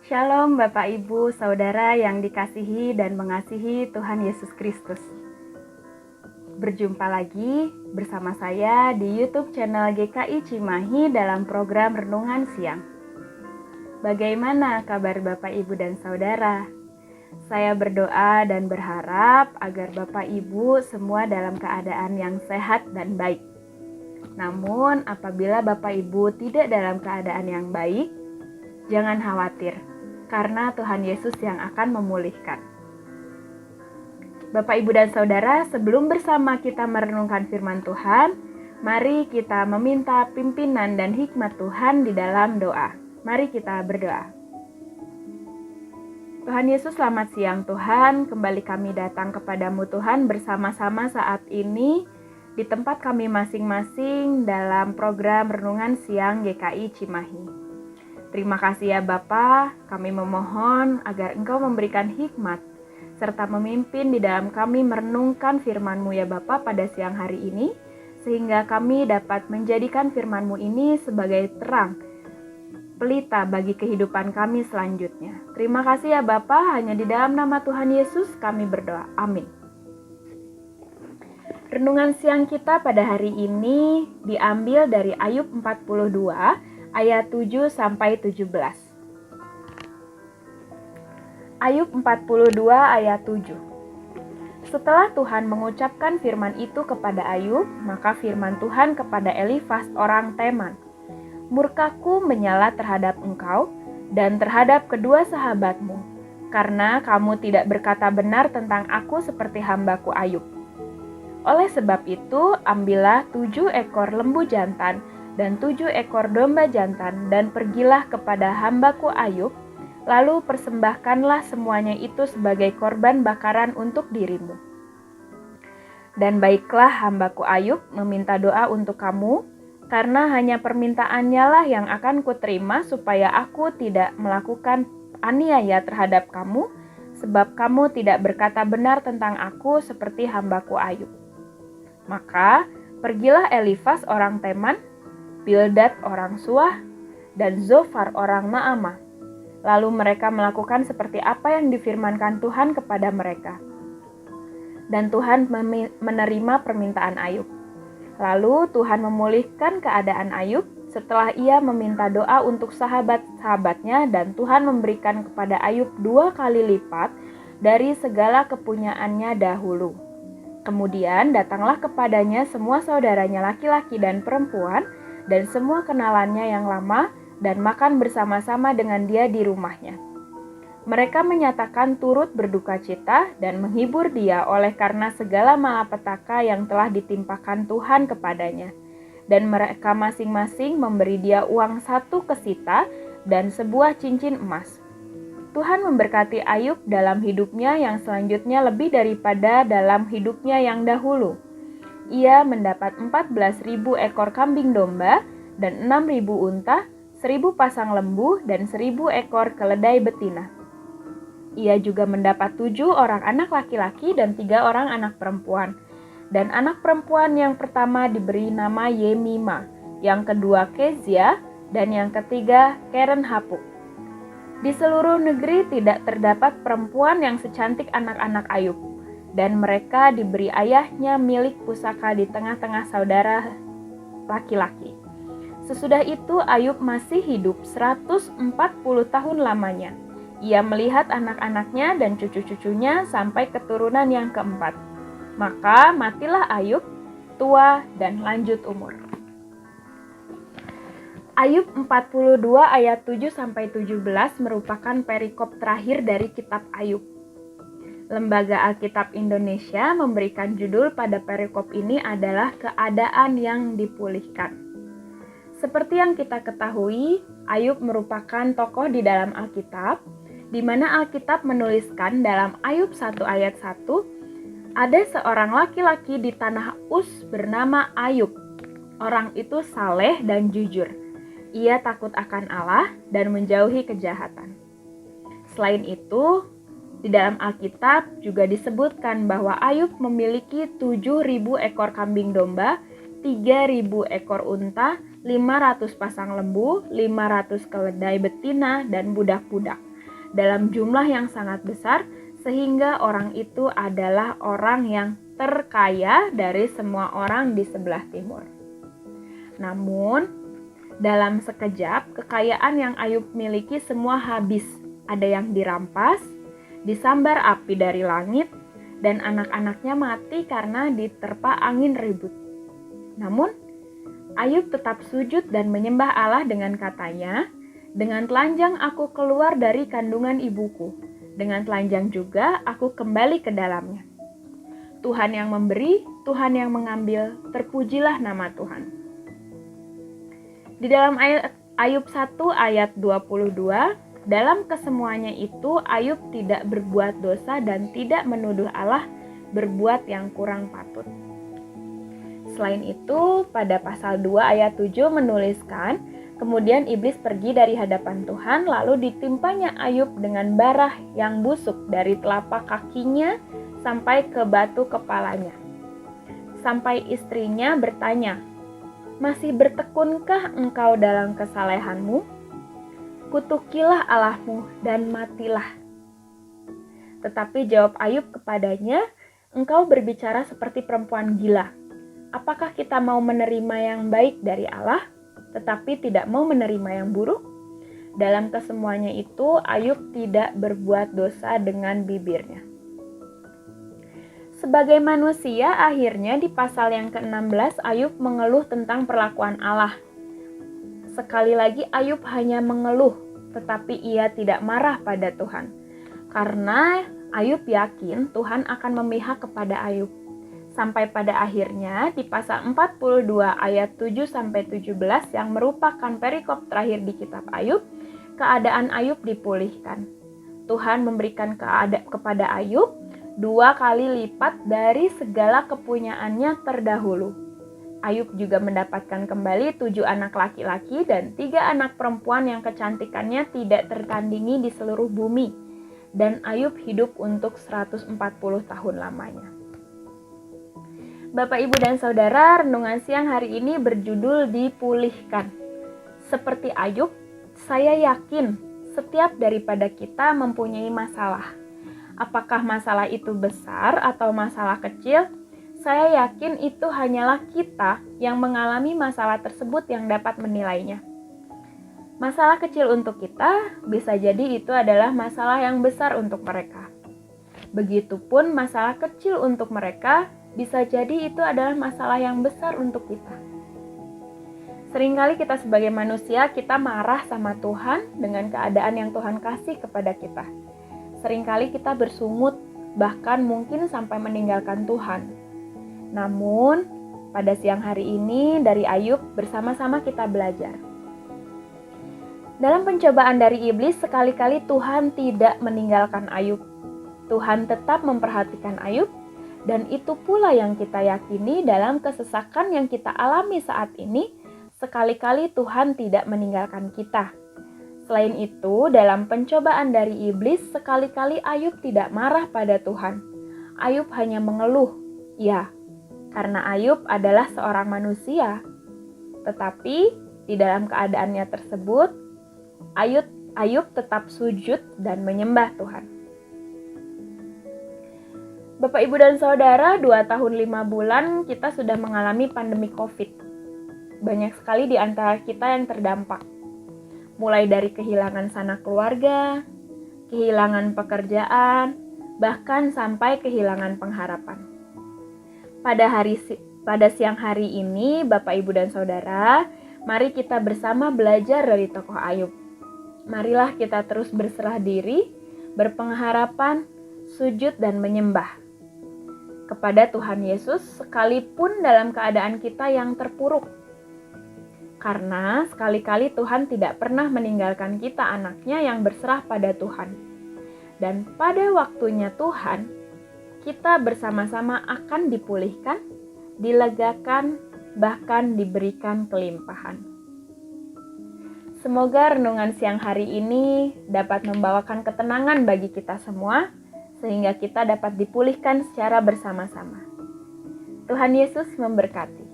Shalom Bapak Ibu, Saudara yang dikasihi dan mengasihi Tuhan Yesus Kristus. Berjumpa lagi bersama saya di YouTube channel GKI Cimahi dalam program Renungan Siang. Bagaimana kabar Bapak Ibu dan Saudara? Saya berdoa dan berharap agar Bapak Ibu semua dalam keadaan yang sehat dan baik. Namun apabila Bapak Ibu tidak dalam keadaan yang baik, jangan khawatir, karena Tuhan Yesus yang akan memulihkan. Bapak, Ibu, dan Saudara, sebelum bersama kita merenungkan firman Tuhan, mari kita meminta pimpinan dan hikmat Tuhan di dalam doa. Mari kita berdoa. Tuhan Yesus, selamat siang Tuhan. Kembali kami datang kepadamu Tuhan bersama-sama saat ini di tempat kami masing-masing dalam program Renungan Siang GKI Cimahi. Terima kasih ya Bapa, kami memohon agar Engkau memberikan hikmat serta memimpin di dalam kami merenungkan firman-Mu ya Bapa pada siang hari ini, sehingga kami dapat menjadikan firman-Mu ini sebagai terang, pelita bagi kehidupan kami selanjutnya. Terima kasih ya Bapa, hanya di dalam nama Tuhan Yesus kami berdoa. Amin. Renungan siang kita pada hari ini diambil dari Ayub 42 ayat 7 sampai 17. Ayub 42 ayat 7. Setelah Tuhan mengucapkan firman itu kepada Ayub, maka firman Tuhan kepada Elifas orang Teman, "Murkaku menyala terhadap engkau dan terhadap kedua sahabatmu, karena kamu tidak berkata benar tentang aku seperti hambaku Ayub. Oleh sebab itu, ambillah 7 ekor lembu jantan dan 7 ekor domba jantan, dan pergilah kepada hambaku Ayub, lalu persembahkanlah semuanya itu sebagai korban bakaran untuk dirimu. Dan baiklah hambaku Ayub meminta doa untuk kamu, karena hanya permintaannya lah yang akan kuterima supaya aku tidak melakukan aniaya terhadap kamu, sebab kamu tidak berkata benar tentang aku seperti hambaku Ayub." Maka pergilah Elifas orang Teman, Bildad orang Suah, dan Zofar orang Naamah. Lalu mereka melakukan seperti apa yang difirmankan Tuhan kepada mereka. Dan Tuhan menerima permintaan Ayub. Lalu Tuhan memulihkan keadaan Ayub setelah ia meminta doa untuk sahabat-sahabatnya, dan Tuhan memberikan kepada Ayub 2 kali lipat dari segala kepunyaannya dahulu. Kemudian datanglah kepadanya semua saudaranya laki-laki dan perempuan dan semua kenalannya yang lama, dan makan bersama-sama dengan dia di rumahnya. Mereka menyatakan turut berduka cita dan menghibur dia oleh karena segala malapetaka yang telah ditimpakan Tuhan kepadanya. Dan mereka masing-masing memberi dia uang 1 kesita dan sebuah cincin emas. Tuhan memberkati Ayub dalam hidupnya yang selanjutnya lebih daripada dalam hidupnya yang dahulu. Ia mendapat 14.000 ekor kambing domba dan 6.000 unta, 1.000 pasang lembu dan 1.000 ekor keledai betina. Ia juga mendapat 7 orang anak laki-laki dan 3 orang anak perempuan. Dan anak perempuan yang pertama diberi nama Yemima, yang kedua Kezia, dan yang ketiga Keren Hapuk. Di seluruh negeri tidak terdapat perempuan yang secantik anak-anak Ayub, dan mereka diberi ayahnya milik pusaka di tengah-tengah saudara laki-laki. Sesudah itu Ayub masih hidup 140 tahun lamanya. Ia melihat anak-anaknya dan cucu-cucunya sampai keturunan yang keempat. Maka matilah Ayub, tua dan lanjut umur. Ayub 42 ayat 7-17 merupakan perikop terakhir dari kitab Ayub. Lembaga Alkitab Indonesia memberikan judul pada perikop ini adalah keadaan yang dipulihkan. Seperti yang kita ketahui, Ayub merupakan tokoh di dalam Alkitab, di mana Alkitab menuliskan dalam Ayub 1 ayat 1, ada seorang laki-laki di tanah Uz bernama Ayub. Orang itu saleh dan jujur. Ia takut akan Allah dan menjauhi kejahatan. Selain itu, di dalam Alkitab juga disebutkan bahwa Ayub memiliki 7.000 ekor kambing domba, 3.000 ekor unta, 500 pasang lembu, 500 keledai betina, dan budak-budak. dalam jumlah yang sangat besar, sehingga orang itu adalah orang yang terkaya dari semua orang di sebelah timur. Namun, dalam sekejap, kekayaan yang Ayub miliki semua habis. Ada yang dirampas, disambar api dari langit, dan anak-anaknya mati karena diterpa angin ribut. Namun, Ayub tetap sujud dan menyembah Allah dengan katanya, "Dengan telanjang aku keluar dari kandungan ibuku, dengan telanjang juga aku kembali ke dalamnya. Tuhan yang memberi, Tuhan yang mengambil, terpujilah nama Tuhan." Di dalam Ayub 1 ayat 22, dalam kesemuanya itu Ayub tidak berbuat dosa dan tidak menuduh Allah berbuat yang kurang patut. Selain itu, pada pasal 2 ayat 7 menuliskan, kemudian iblis pergi dari hadapan Tuhan, lalu ditimpanya Ayub dengan bara yang busuk dari telapak kakinya sampai ke batu kepalanya. Sampai istrinya bertanya, "Masih bertekunkah engkau dalam kesalehanmu? Kutukilah Allahmu dan matilah." Tetapi jawab Ayub kepadanya, "Engkau berbicara seperti perempuan gila. Apakah kita mau menerima yang baik dari Allah, tetapi tidak mau menerima yang buruk?" Dalam kesemuanya itu, Ayub tidak berbuat dosa dengan bibirnya. Sebagai manusia, akhirnya di pasal yang ke-16, Ayub mengeluh tentang perlakuan Allah. Sekali lagi Ayub hanya mengeluh, tetapi ia tidak marah pada Tuhan. Karena Ayub yakin Tuhan akan memihak kepada Ayub. Sampai pada akhirnya di pasal 42 ayat 7-17 yang merupakan perikop terakhir di kitab Ayub, keadaan Ayub dipulihkan. Tuhan memberikan kepada Ayub 2 kali lipat dari segala kepunyaannya terdahulu. Ayub juga mendapatkan kembali 7 anak laki-laki dan 3 anak perempuan yang kecantikannya tidak tertandingi di seluruh bumi. Dan Ayub hidup untuk 140 tahun lamanya. Bapak, Ibu, dan Saudara, renungan siang hari ini berjudul Dipulihkan. Seperti Ayub, saya yakin setiap daripada kita mempunyai masalah. Apakah masalah itu besar atau masalah kecil? Saya yakin itu hanyalah kita yang mengalami masalah tersebut yang dapat menilainya. Masalah kecil untuk kita, bisa jadi itu adalah masalah yang besar untuk mereka. Begitupun masalah kecil untuk mereka, bisa jadi itu adalah masalah yang besar untuk kita. Seringkali kita sebagai manusia, kita marah sama Tuhan dengan keadaan yang Tuhan kasih kepada kita. Seringkali kita bersungut, bahkan mungkin sampai meninggalkan Tuhan. Namun, pada siang hari ini dari Ayub bersama-sama kita belajar. Dalam pencobaan dari iblis, sekali-kali Tuhan tidak meninggalkan Ayub. Tuhan tetap memperhatikan Ayub, dan itu pula yang kita yakini dalam kesesakan yang kita alami saat ini, sekali-kali Tuhan tidak meninggalkan kita. Selain itu, dalam pencobaan dari iblis, sekali-kali Ayub tidak marah pada Tuhan. Ayub hanya mengeluh, ya, karena Ayub adalah seorang manusia. Tetapi, di dalam keadaannya tersebut, Ayub tetap sujud dan menyembah Tuhan. Bapak, Ibu, dan Saudara, 2 tahun 5 bulan kita sudah mengalami pandemi COVID. Banyak sekali di antara kita yang terdampak. Mulai dari kehilangan sanak keluarga, kehilangan pekerjaan, bahkan sampai kehilangan pengharapan. Pada siang hari ini, Bapak, Ibu, dan Saudara, mari kita bersama belajar dari tokoh Ayub. Marilah kita terus berserah diri, berpengharapan, sujud, dan menyembah kepada Tuhan Yesus sekalipun dalam keadaan kita yang terpuruk. Karena sekali-kali Tuhan tidak pernah meninggalkan kita anaknya yang berserah pada Tuhan. Dan pada waktunya Tuhan, kita bersama-sama akan dipulihkan, dilegakan, bahkan diberikan kelimpahan. Semoga renungan siang hari ini dapat membawakan ketenangan bagi kita semua, sehingga kita dapat dipulihkan secara bersama-sama. Tuhan Yesus memberkati.